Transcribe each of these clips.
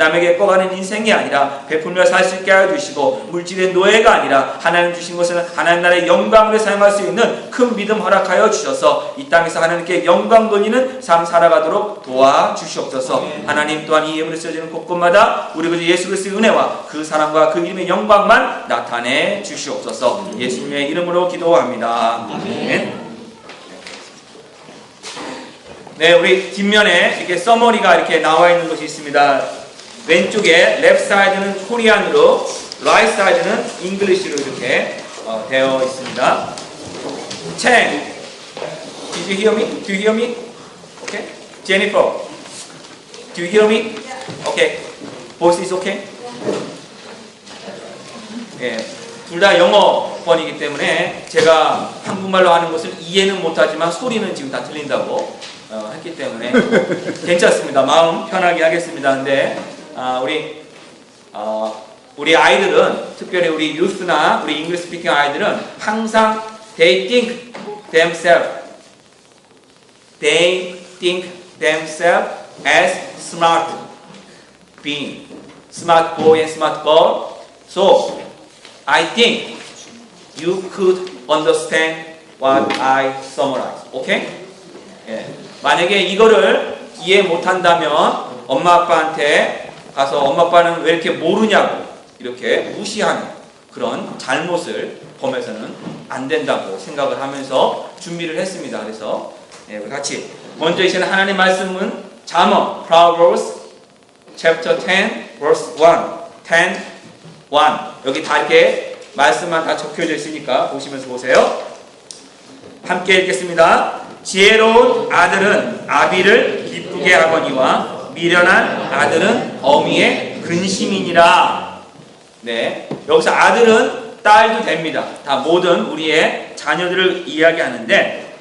남에게 꺼가는 인생이 아니라 베풀며 살 수 있게 하여 주시고 물질의 노예가 아니라 하나님 주신 것은 하나님 나라의 영광으로 사용할 수 있는 큰 믿음 허락하여 주셔서 이 땅에서 하나님께 영광 돌리는 삶 살아가도록 도와주시옵소서. 하나님 또한 이 예물을 쓰여지는 곳곳마다 우리 그 예수 그리스도의 은혜와 그 사랑과 그 이름의 영광만 나타내 주시옵소서. 예수님의 이름으로 기도합니다. 아멘. 네, 우리 뒷면에 이렇게 서머리가 이렇게 나와 있는 것이 있습니다. 왼쪽에 left side는 코리안으로, right side는 잉글리시로 이렇게 되어 있습니다. Chang, did you hear me? Do you hear me? Okay. Jennifer, do you hear me? Okay. Voice is okay? 예, 둘 다 영어권이기 때문에 제가 한국말로 하는 것을 이해는 못하지만 소리는 지금 다 들린다고 했기 때문에 괜찮습니다. 마음 편하게 하겠습니다. 근데 우리 아이들은, 특별히 우리 유스나 우리 잉글리시 스피킹 아이들은 항상 they think themselves as smart being, smart boy and smart girl. So I think you could understand what I summarize. Okay? 예. 만약에 이거를 이해 못한다면 엄마 아빠한테 가서 엄마 아빠는 왜 이렇게 모르냐고 이렇게 무시하는 그런 잘못을 범해서는 안 된다고 생각을 하면서 준비를 했습니다. 그래서 우리 같이 먼저 이제는 하나님 말씀은 잠언 Proverbs chapter 10 verse 1 여기 다 이렇게 말씀만 다 적혀져 있으니까 보시면서 보세요. 함께 읽겠습니다. 지혜로운 아들은 아비를 기쁘게 하거니와 미련한 아들은 어미의 근심이니라. 네, 여기서 아들은 딸도 됩니다. 다 모든 우리의 자녀들을 이야기하는데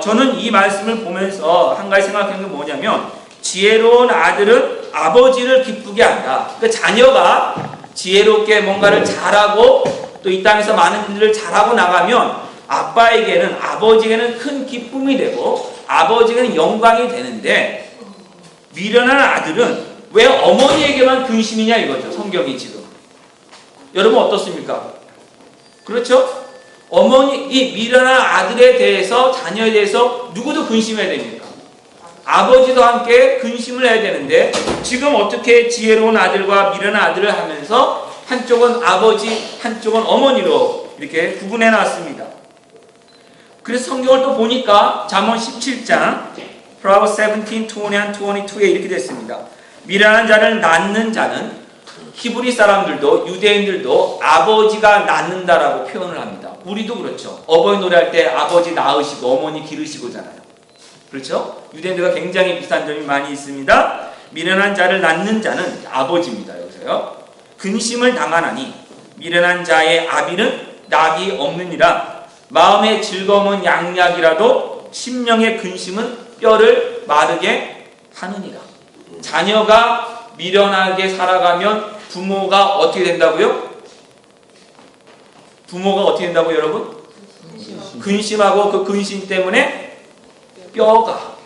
저는 이 말씀을 보면서 한 가지 생각하는 게 뭐냐면 지혜로운 아들은 아버지를 기쁘게 한다. 그러니까 자녀가 지혜롭게 뭔가를 잘하고 또 이 땅에서 많은 일을 잘하고 나가면 아빠에게는, 아버지에게는 큰 기쁨이 되고 아버지에게는 영광이 되는데 미련한 아들은 왜 어머니에게만 근심이냐 이거죠. 성경이 지금. 여러분 어떻습니까? 그렇죠? 이 미련한 아들에 대해서, 자녀에 대해서 누구도 근심해야 됩니까? 아버지도 함께 근심을 해야 되는데 지금 어떻게 지혜로운 아들과 미련한 아들을 하면서 한쪽은 아버지, 한쪽은 어머니로 이렇게 구분해 놨습니다. 그래서 성경을 또 보니까 잠언 17장 Proverbs 17, 22에 이렇게 됐습니다. 미련한 자를 낳는 자는 히브리 사람들도 유대인들도 아버지가 낳는다라고 표현을 합니다. 우리도 그렇죠. 어버이 노래할 때 아버지 낳으시고 어머니 기르시고잖아요. 그렇죠? 유대인들과 굉장히 비슷한 점이 많이 있습니다. 미련한 자를 낳는 자는 아버지입니다. 여기서요. 근심을 당하나니 미련한 자의 아비는 낙이 없느니라. 마음의 즐거움은 양약이라도 심령의 근심은 뼈를 마르게 하느니라. 자녀가 미련하게 살아가면 부모가 어떻게 된다고요? 부모가 어떻게 된다고요, 여러분? 근심하고 그 근심 때문에 뼈가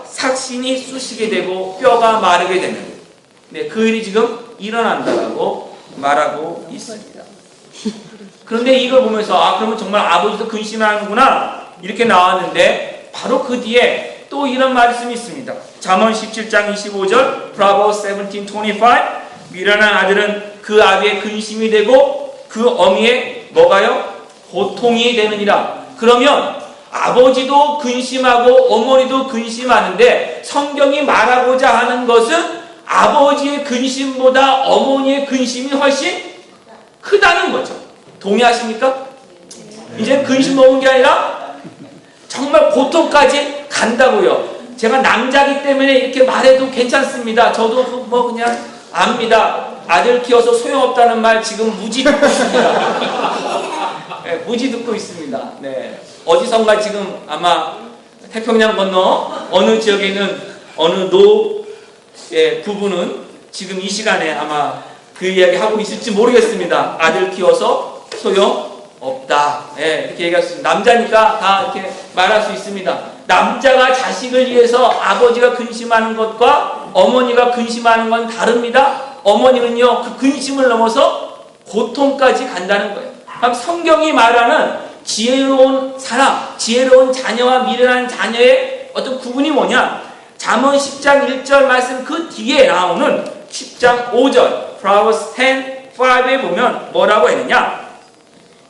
삭신이 쑤시게 되고 뼈가 마르게 되는, 네, 그 일이 지금 일어난다라고 말하고 있습니다. 그런데 이걸 보면서 그러면 정말 아버지도 근심하는구나 이렇게 나왔는데 바로 그 뒤에 또 이런 말씀이 있습니다. 잠언 17장 25절 Proverbs 17:25 미련한 아들은 그 아비의 근심이 되고 그 어미의 뭐가요? 고통이 되느니라. 그러면 아버지도 근심하고 어머니도 근심하는데 성경이 말하고자 하는 것은 아버지의 근심보다 어머니의 근심이 훨씬 크다는 거죠. 동의하십니까? 이제 근심 먹은 게 아니라 정말 고통까지 간다고요. 제가 남자기 때문에 이렇게 말해도 괜찮습니다. 저도 뭐 그냥 압니다. 아들 키워서 소용없다는 말 지금 무지 듣고 있습니다. 네, 무지 듣고 있습니다. 네. 어디선가 지금 아마 태평양 건너 어느 지역에 있는 어느 부부는 지금 이 시간에 아마 그 이야기 하고 있을지 모르겠습니다. 아들 키워서 소용없다. 네, 이렇게 얘기할 수 있습니다. 남자니까 다 이렇게 말할 수 있습니다. 남자가 자식을 위해서 아버지가 근심하는 것과 어머니가 근심하는 건 다릅니다. 어머니는요, 그 근심을 넘어서 고통까지 간다는 거예요. 그럼 성경이 말하는 지혜로운 사람, 지혜로운 자녀와 미련한 자녀의 어떤 구분이 뭐냐? 잠언 10장 1절 말씀 그 뒤에 나오는 10장 5절 Proverbs 10:5에 보면 뭐라고 했느냐?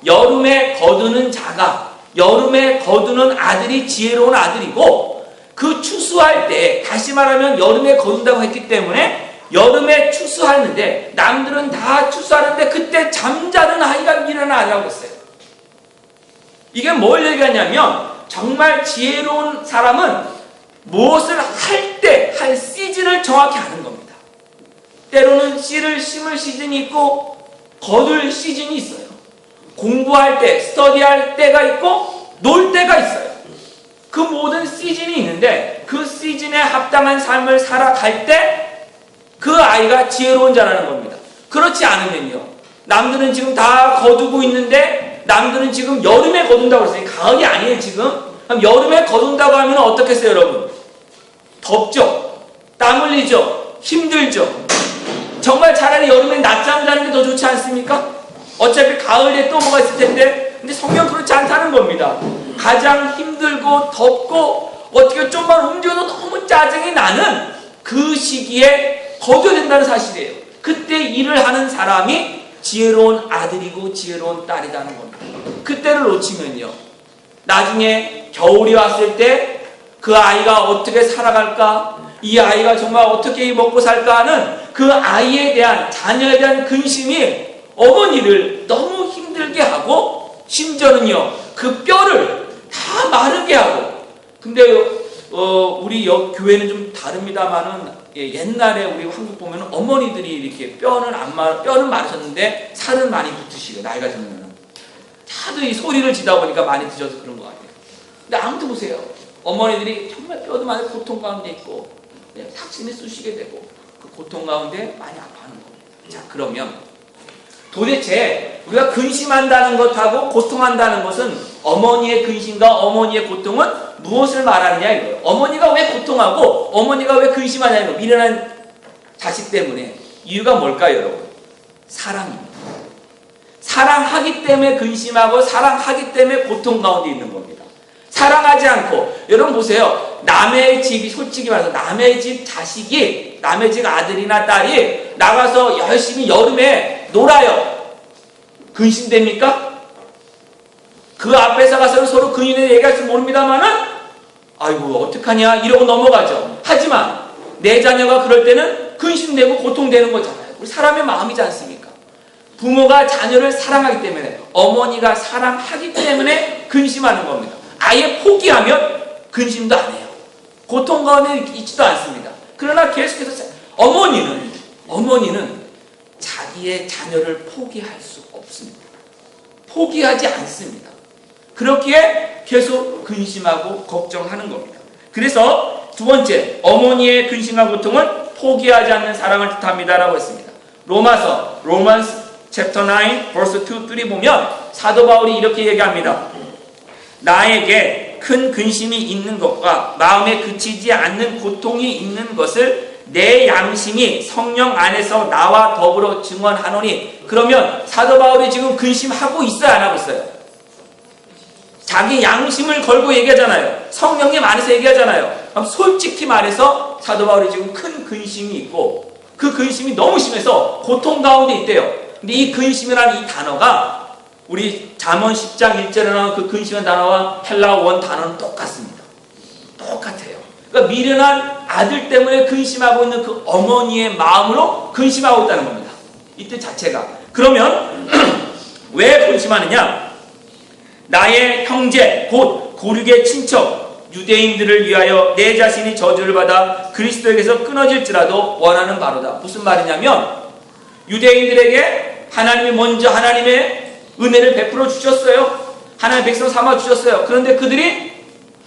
여름에 거두는 자가, 여름에 거두는 아들이 지혜로운 아들이고, 그 추수할 때, 다시 말하면 여름에 거둔다고 했기 때문에 여름에 추수하는데, 남들은 다 추수하는데 그때 잠자는 아이가 미련한 아이라고 했어요. 이게 뭘 얘기하냐면, 정말 지혜로운 사람은 무엇을 할 때, 할 시즌을 정확히 아는 겁니다. 때로는 씨를 심을 시즌이 있고 거둘 시즌이 있어요. 공부할 때, 스터디할 때가 있고 놀 때가 있어요. 그 모든 시즌이 있는데 그 시즌에 합당한 삶을 살아갈 때 그 아이가 지혜로운 자라는 겁니다. 그렇지 않으면요, 남들은 지금 다 거두고 있는데, 남들은 지금 여름에 거둔다고 그랬어요. 가을이 아니에요 지금. 그럼 여름에 거둔다고 하면 어떻겠어요 여러분? 덥죠? 땀 흘리죠? 힘들죠? 정말 차라리 여름에 낮잠 자는 게 더 좋지 않습니까? 어차피 가을에 또 뭐가 있을 텐데. 근데 성경 그렇지 않다는 겁니다. 가장 힘들고 덥고 어떻게 좀만 움직여도 너무 짜증이 나는 그 시기에 거둬야 된다는 사실이에요. 그때 일을 하는 사람이 지혜로운 아들이고 지혜로운 딸이라는 겁니다. 그때를 놓치면요, 나중에 겨울이 왔을 때 그 아이가 어떻게 살아갈까, 이 아이가 정말 어떻게 먹고 살까 하는 그 아이에 대한, 자녀에 대한 근심이 어머니를 너무 힘들게 하고, 심지어는요 그 뼈를 다 마르게 하고. 근데 우리 교회는 좀 다릅니다만은, 옛날에 우리 한국 보면 어머니들이 이렇게 뼈는 마르셨는데 살은 많이 붙으시고, 나이가 들면 다들 이 소리를 지다 보니까 많이 드셔서 그런 것 같아요. 근데 아무튼 보세요, 어머니들이 정말 뼈도 많이 고통 가운데 있고, 삭신이 쑤시게 되고 그 고통 가운데 많이 아파하는 겁니다. 자, 그러면 도대체 우리가 근심한다는 것하고 고통한다는 것은, 어머니의 근심과 어머니의 고통은 무엇을 말하느냐 이거예요. 어머니가 왜 고통하고 어머니가 왜 근심하냐는 거예요. 미련한 자식 때문에. 이유가 뭘까요 여러분? 사랑입니다. 사랑하기 때문에 근심하고 사랑하기 때문에 고통 가운데 있는 겁니다. 사랑하지 않고, 여러분 보세요, 남의 집이, 솔직히 말해서 남의 집 자식이, 남의 집 아들이나 딸이 나가서 열심히 여름에 놀아요. 근심됩니까? 그 앞에서 가서는 서로 근인에 얘기할 줄 모릅니다만은, 아이고 어떡하냐 이러고 넘어가죠. 하지만 내 자녀가 그럴 때는 근심되고 고통되는 거잖아요. 우리 사람의 마음이지 않습니까? 부모가 자녀를 사랑하기 때문에, 어머니가 사랑하기 때문에 근심하는 겁니다. 아예 포기하면 근심도 안 해요. 고통 가운데 있지도 않습니다. 그러나 계속해서 어머니는 자기의 자녀를 포기할 수 없습니다. 포기하지 않습니다. 그렇기에 계속 근심하고 걱정하는 겁니다. 그래서 두 번째, 어머니의 근심과 고통은 포기하지 않는 사랑을 뜻합니다라고 했습니다. Romans chapter 9 verse 2, 3 보면 사도 바울이 이렇게 얘기합니다. 나에게 큰 근심이 있는 것과 마음에 그치지 않는 고통이 있는 것을 내 양심이 성령 안에서 나와 더불어 증언하노니. 그러면 사도 바울이 지금 근심하고 있어요, 안 하고 있어요? 자기 양심을 걸고 얘기하잖아요. 성령님 안에서 얘기하잖아요. 그럼 솔직히 말해서 사도 바울이 지금 큰 근심이 있고, 그 근심이 너무 심해서 고통 가운데 있대요. 근데 이 근심이라는 이 단어가 우리 잠언 10장 1절에 나온 그 근심의 단어와 헬라어 원 단어는 똑같습니다. 똑같아요. 그러니까 미련한 아들 때문에 근심하고 있는 그 어머니의 마음으로 근심하고 있다는 겁니다. 이 뜻 자체가. 그러면 왜 근심하느냐? 나의 형제 곧 고륙의 친척 유대인들을 위하여 내 자신이 저주를 받아 그리스도에게서 끊어질지라도 원하는 바로다. 무슨 말이냐면, 유대인들에게 하나님이 먼저 하나님의 은혜를 베풀어 주셨어요. 하나님의 백성 삼아 주셨어요. 그런데 그들이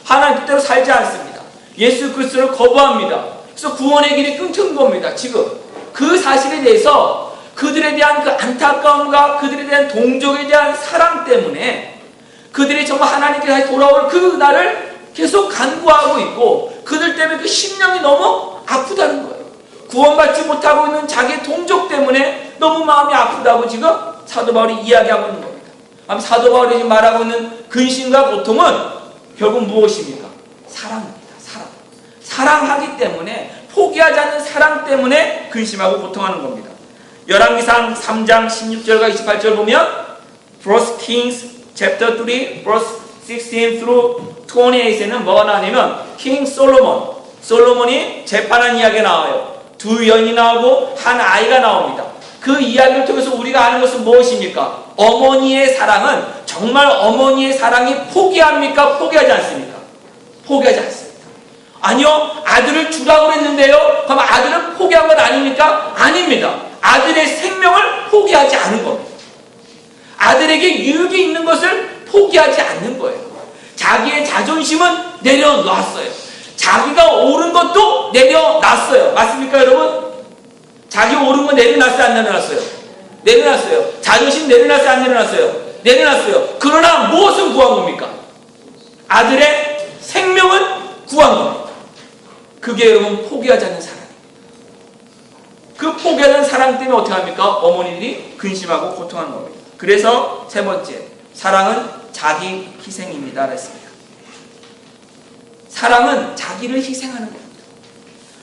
하나님 뜻대로 살지 않습니다. 예수 그리스도를 거부합니다. 그래서 구원의 길이 끊긴 겁니다. 지금 그 사실에 대해서 그들에 대한 그 안타까움과 그들에 대한 동족에 대한 사랑 때문에 그들이 정말 하나님께 다시 돌아올 그 날을 계속 간구하고 있고, 그들 때문에 그 심령이 너무 아프다는 거예요. 구원받지 못하고 있는 자기의 동족 때문에 너무 마음이 아프다고 지금 사도 바울이 이야기하고 있는 겁니다. 사도 바울이 지금 말하고 있는 근심과 고통은 결국 무엇입니까? 사랑입니다. 사랑하기 때문에, 포기하지 않는 사랑 때문에 근심하고 고통하는 겁니다. 열왕기상 3장 16절과 28절 보면 1 Kings chapter 3 verse 16 through 28에는 뭐가 나오냐면 킹 솔로몬이 재판한 이야기가 나와요. 두 여인이 나오고 한 아이가 나옵니다. 그 이야기를 통해서 우리가 아는 것은 무엇입니까? 어머니의 사랑은 정말 어머니의 사랑이 포기합니까? 포기하지 않습니까? 포기하지 않습니다. 아니요, 아들을 주라고 했는데요. 그럼 아들을 포기한 건 아닙니까? 아닙니다. 아들의 생명을 포기하지 않은 겁니다. 아들에게 유익이 있는 것을 포기하지 않는 거예요. 자기의 자존심은 내려놨어요. 자기가 옳은 것도 내려놨어요. 맞습니까, 여러분? 자기 옳은 거 내려놨어요, 안 내려놨어요? 내려놨어요. 자존심 내려놨어요, 안 내려놨어요? 내려놨어요. 그러나 무엇을 구한 겁니까? 아들의 생명을 구한 겁니다. 그게 여러분 포기하지 않는 사랑입니다. 그 포기하는 사랑 때문에 어떻게 합니까? 어머니들이 근심하고 고통하는 겁니다. 그래서 세 번째, 사랑은 자기 희생입니다. 그랬습니다. 사랑은 자기를 희생하는 겁니다.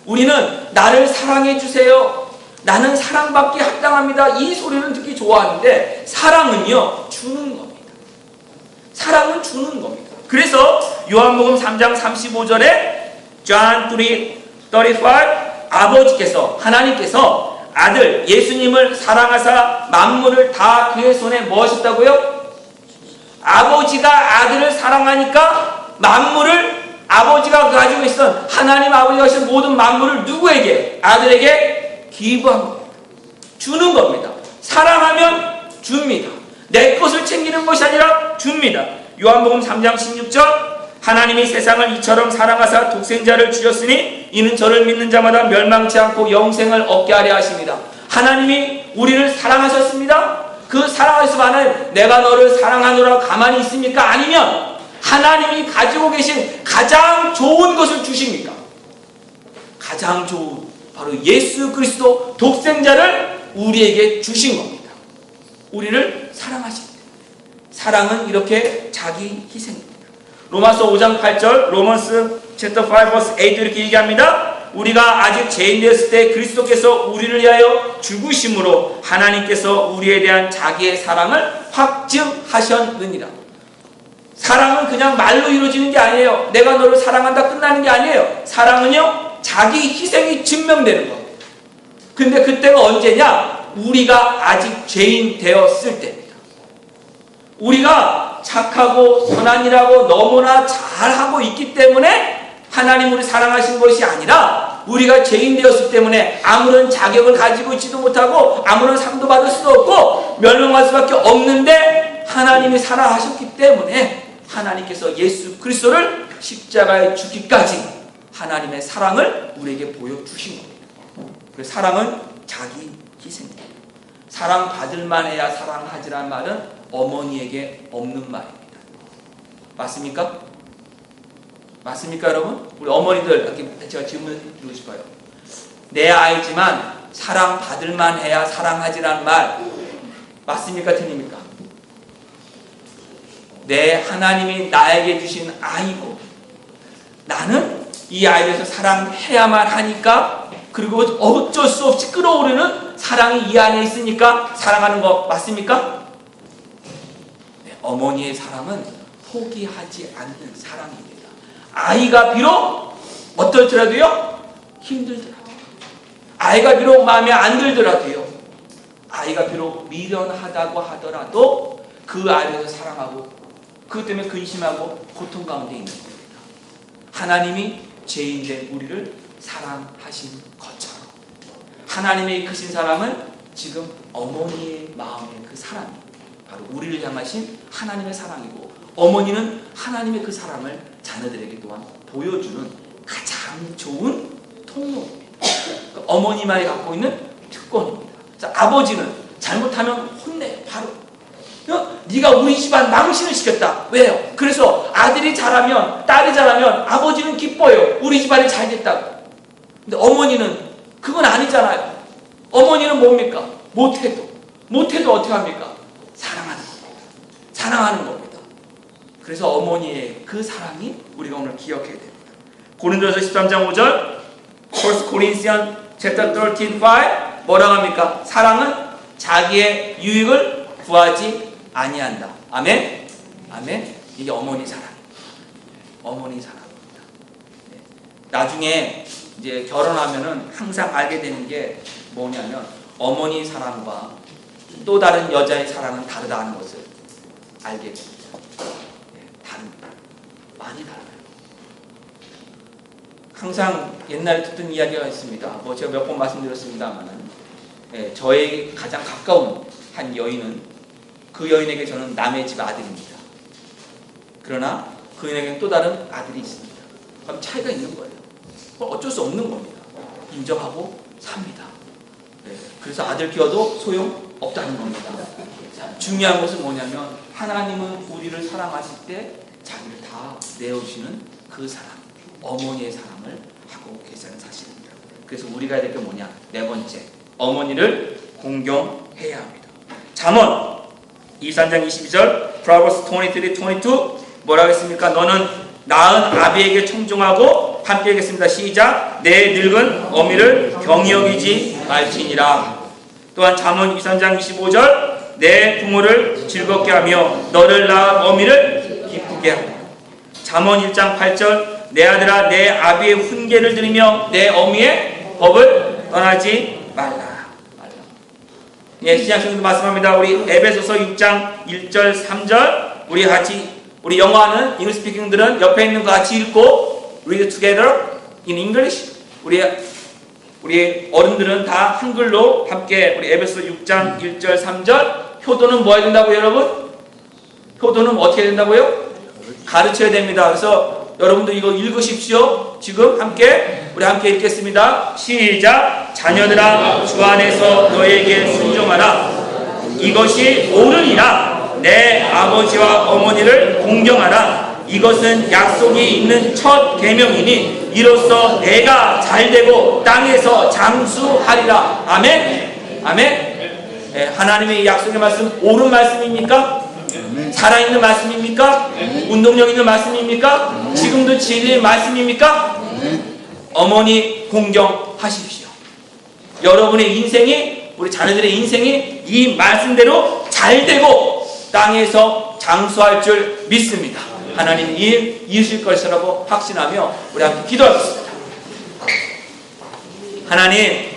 우리는 나를 사랑해 주세요. 나는 사랑받기 합당합니다. 이 소리는 듣기 좋아하는데 사랑은요, 주는 겁니다. 사랑은 주는 겁니다. 그래서 요한복음 3장 35절에 John 3:35 아버지께서, 하나님께서 아들 예수님을 사랑하사 만물을 다 그의 손에 뭐 하셨다고요? 아버지가 아들을 사랑하니까 만물을, 아버지가 가지고 있던 하나님 아버지가 하신 모든 만물을 누구에게? 아들에게 기부한 겁니다. 주는 겁니다. 사랑하면 줍니다. 내 것을 챙기는 것이 아니라 줍니다. 요한복음 3장 16절 하나님이 세상을 이처럼 사랑하사 독생자를 주셨으니 이는 저를 믿는 자마다 멸망치 않고 영생을 얻게 하려 하십니다. 하나님이 우리를 사랑하셨습니다. 그 사랑하셔서 하나님, 내가 너를 사랑하노라 가만히 있습니까? 아니면 하나님이 가지고 계신 가장 좋은 것을 주십니까? 가장 좋은 바로 예수 그리스도 독생자를 우리에게 주신 겁니다. 우리를 사랑하신 때. 사랑은 이렇게 자기 희생입니다. 로마서 5장 8절, 로먼스 chapter 5 verse 8 이렇게 얘기합니다. 우리가 아직 죄인 되었을 때 그리스도께서 우리를 위하여 죽으심으로 하나님께서 우리에 대한 자기의 사랑을 확증하셨느니라. 사랑은 그냥 말로 이루어지는 게 아니에요. 내가 너를 사랑한다 끝나는 게 아니에요. 사랑은요, 자기 희생이 증명되는 겁니다. 근데 그때가 언제냐? 우리가 아직 죄인 되었을 때입니다. 우리가 착하고 선한 일하고 너무나 잘하고 있기 때문에 하나님 우리 사랑하신 것이 아니라 우리가 죄인 되었을 때문에 아무런 자격을 가지고 있지도 못하고 아무런 상도 받을 수도 없고 멸망할 수밖에 없는데 하나님이 사랑하셨기 때문에 하나님께서 예수 그리스도를 십자가에 죽기까지 하나님의 사랑을 우리에게 보여주신 겁니다. 그래서 사랑은 자기 희생입니다. 사랑받을 만해야 사랑하지란 말은 어머니에게 없는 말입니다. 맞습니까? 맞습니까, 여러분? 우리 어머니들, 이렇게 제가 질문 드리고 싶어요. 내 아이지만 사랑받을 만해야 사랑하지란 말 맞습니까, 틀립니까? 내 하나님이 나에게 주신 아이고 나는 이 아이에 대해서 사랑해야만 하니까, 그리고 어쩔 수 없이 끌어오르는 사랑이 이 안에 있으니까 사랑하는 거 맞습니까? 네, 어머니의 사랑은 포기하지 않는 사랑입니다. 아이가 비록 어떨지라도요, 힘들더라도, 아이가 비록 마음에 안 들더라도요, 아이가 비록 미련하다고 하더라도 그 아이를 사랑하고 그것 때문에 근심하고 고통 가운데 있는 겁니다. 하나님이 죄인된 우리를 사랑하신 것처럼 하나님의 크신 사랑은 지금 어머니의 마음의 그 사랑이 바로 우리를 향하신 하나님의 사랑이고, 어머니는 하나님의 그 사랑을 자녀들에게 또한 보여주는 가장 좋은 통로입니다. 그러니까 어머니만이 갖고 있는 특권입니다. 자, 아버지는 잘못하면 혼내요. 바로 네가 우리 집안 망신을 시켰다. 왜요? 그래서 아들이 잘하면, 딸이 잘하면 아버지는 기뻐요. 우리 집안이 잘 됐다고. 근데 어머니는 그건 아니잖아요. 어머니는 뭡니까? 못해도 어떻게 합니까? 사랑하는 겁니다. 사랑하는 겁니다. 그래서 어머니의 그 사랑이 우리가 오늘 기억해야 됩니다. 고린도서 13장 5절 1 Corinthians chapter 13, 5 뭐라고 합니까? 사랑은 자기의 유익을 구하지 아니한다. 아멘? 아멘? 이게 어머니 사랑입니다. 어머니 사랑입니다. 네. 나중에 이제 결혼하면은 항상 알게 되는 게 뭐냐면 어머니 사랑과 또 다른 여자의 사랑은 다르다는 것을 알게 됩니다. 네, 다릅니다. 많이 달라요. 항상 옛날에 듣던 이야기가 있습니다. 뭐 제가 몇 번 말씀드렸습니다만은 저의 가장 가까운 한 여인은 그 여인에게 저는 남의 집 아들입니다. 그러나 그 여인에게는 또 다른 아들이 있습니다. 그럼 차이가 있는 거예요. 어쩔 수 없는 겁니다. 인정하고 삽니다. 그래서 아들 키워도 소용없다는 겁니다. 중요한 것은 뭐냐면 하나님은 우리를 사랑하실 때 자기를 다 내어주시는 그 사랑, 어머니의 사랑을 하고 계시다는 사실입니다. 그래서 우리가 해야 될 게 뭐냐? 네 번째, 어머니를 공경해야 합니다. 잠언 23장 22절 Proverbs 23, 22 뭐라고 했습니까? 너는 낳은 아비에게 청종하고 함께 하겠습니다. 시작. 내 늙은 어미를 경히 여기지 말지니라. 또한 잠언 23장 25절 내 부모를 즐겁게 하며 너를 낳은 어미를 기쁘게 하라. 잠언 1장 8절 내 아들아 내 아비의 훈계를 들으며 내 어미의 법을 떠나지 말라. 예, 신약성경도 말씀합니다. 우리 에베소서 6장 1절 3절 우리 같이 우리 영어하는 잉글리시 스피킹들은 옆에 있는 거 같이 읽고 read together in English. 우리 어른들은 다 한글로 함께 우리 에베소서 6장 1절 3절 효도는 뭐 해야 된다고요, 여러분? 효도는 어떻게 해야 된다고요? 가르쳐야 됩니다. 그래서 여러분들 이거 읽으십시오. 지금 우리 함께 읽겠습니다. 시작. 자녀들아 주 안에서 너에게 순종하라. 이것이 옳으니라. 내 아버지와 어머니를 공경하라. 이것은 약속이 있는 첫 계명이니 이로써 내가 잘되고 땅에서 장수하리라. 아멘. 아멘. 네, 하나님의 이 약속의 말씀 옳은 말씀입니까? 살아있는 말씀입니까? 운동력 있는 말씀입니까? 지금도 진리의 말씀입니까? 어머니 공경하십시오. 여러분의 인생이, 우리 자녀들의 인생이 이 말씀대로 잘되고 땅에서 장수할 줄 믿습니다. 하나님 일 이으실 것이라고 확신하며 우리 함께 기도하겠습니다. 하나님,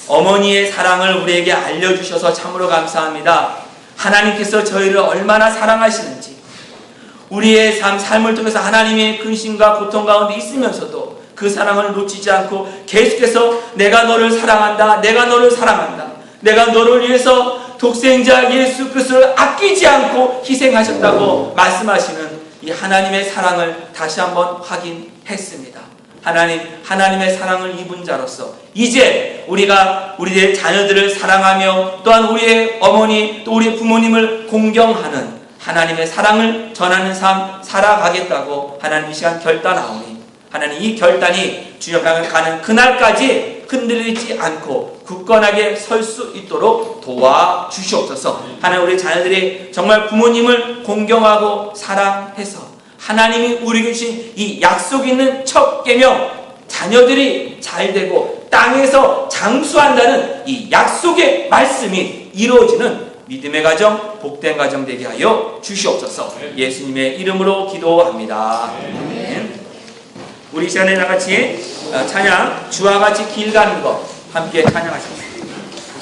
어머니의 사랑을 우리에게 알려주셔서 참으로 감사합니다. 하나님께서 저희를 얼마나 사랑하시는지, 우리의 삶을 통해서 하나님의 근심과 고통 가운데 있으면서도 그 사랑을 놓치지 않고 계속해서 내가 너를 사랑한다, 내가 너를 사랑한다, 내가 너를 위해서 독생자 예수 그리스도를 아끼지 않고 희생하셨다고 말씀하시는 이 하나님의 사랑을 다시 한번 확인했습니다. 하나님의 사랑을 입은 자로서 이제 우리가 우리의 자녀들을 사랑하며 또한 우리의 어머니 또 우리의 부모님을 공경하는 하나님의 사랑을 전하는 삶 살아가겠다고 하나님 이 시간 결단하오니 하나님 이 결단이 주님 앞에 가는 그날까지 흔들리지 않고 굳건하게 설 수 있도록 도와주시옵소서. 하나님 우리 자녀들이 정말 부모님을 공경하고 사랑해서 하나님이 우리에게 주신 이 약속 있는 첫 계명, 자녀들이 잘되고 땅에서 장수한다는 이 약속의 말씀이 이루어지는 믿음의 가정, 복된 가정 되게 하여 주시옵소서. 예수님의 이름으로 기도합니다. 아멘. 우리 시간에 나같이 찬양, 주와 같이 길 가는 것 함께 찬양하십시오.